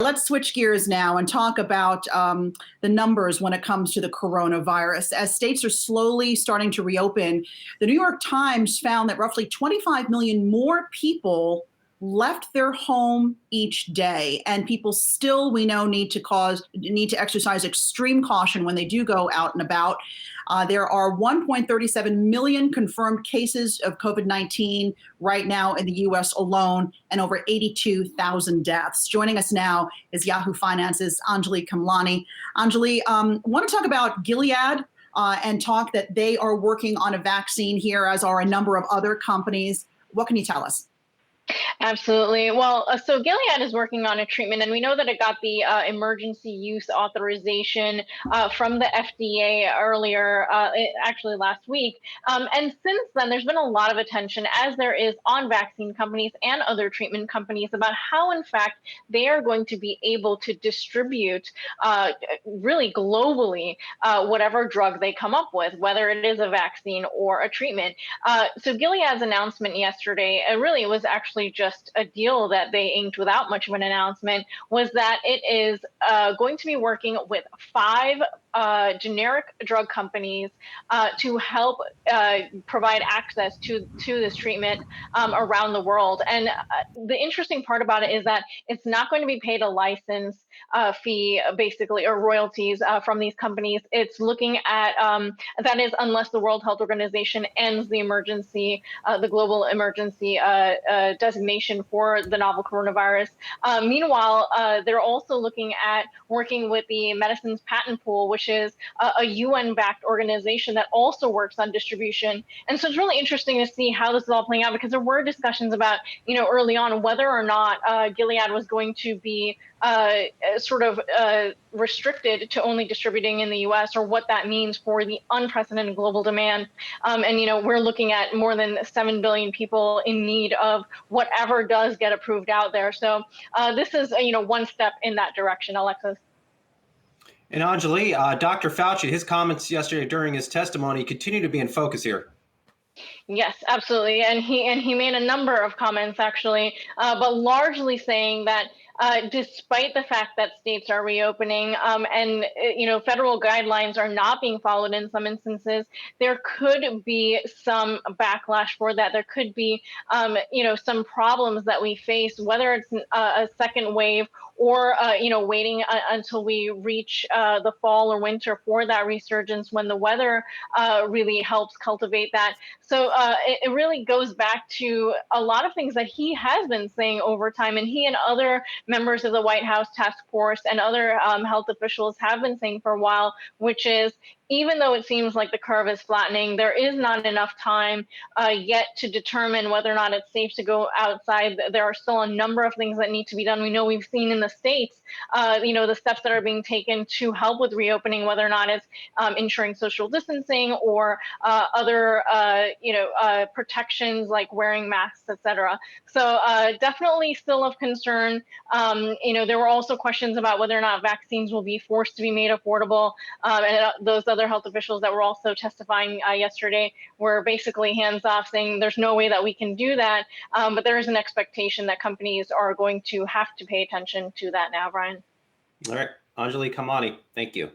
Let's switch gears now and talk about the numbers when it comes to the coronavirus. As states are slowly starting to reopen, the New York Times found that roughly 25 million more people left their home each day, and people still, we know, need to exercise extreme caution when they do go out and about. There are 1.37 million confirmed cases of COVID-19 right now in the U.S. alone, and over 82,000 deaths. Joining us now is Yahoo Finance's Anjalee Khemlani. Anjalee, want to talk about Gilead and talk that they are working on a vaccine here, as are a number of other companies. What can you tell us? Absolutely. Well, so Gilead is working on a treatment, and we know that it got the emergency use authorization from the FDA earlier, actually last week. And since then, there's been a lot of attention, as there is on vaccine companies and other treatment companies, about how, in fact, they are going to be able to distribute really globally whatever drug they come up with, whether it is a vaccine or a treatment. So Gilead's announcement yesterday, really was actually just a deal that they inked without much of an announcement, was that it is going to be working with 5 generic drug companies to help provide access to this treatment around the world. And the interesting part about it is that it's not going to be paid a license fee, basically, or royalties from these companies. It's looking at, that is, unless the World Health Organization ends the emergency, the global emergency designation for the novel coronavirus. Meanwhile, they're also looking at working with the Medicines Patent Pool, which is a UN-backed organization that also works on distribution. And so it's really interesting to see how this is all playing out, because there were discussions about, early on, whether or not Gilead was going to be restricted to only distributing in the US, or what that means for the unprecedented global demand. And we're looking at more than 7 billion people in need of whatever does get approved out there. So this is one step in that direction, Alexis. And Anjalee, Dr. Fauci, his comments yesterday during his testimony continue to be in focus here. Yes, absolutely. And he made a number of comments, actually, but largely saying that despite the fact that states are reopening and federal guidelines are not being followed in some instances, there could be some backlash for that. There could be some problems that we face, whether it's a second wave or waiting until we reach the fall or winter for that resurgence, when the weather really helps cultivate that. So it really goes back to a lot of things that he has been saying over time, and he and other members of the White House task force and other health officials have been saying for a while, which is, even though it seems like the curve is flattening, there is not enough time yet to determine whether or not it's safe to go outside. There are still a number of things that need to be done. We know, we've seen in the States, the steps that are being taken to help with reopening, whether or not it's ensuring social distancing or other, protections like wearing masks, etc. So definitely still of concern. There were also questions about whether or not vaccines will be forced to be made affordable, and those other health officials that were also testifying yesterday were basically hands off, saying there's no way that we can do that. But there is an expectation that companies are going to have to pay attention to that now, Brian. All right. Anjalee Khemlani, thank you.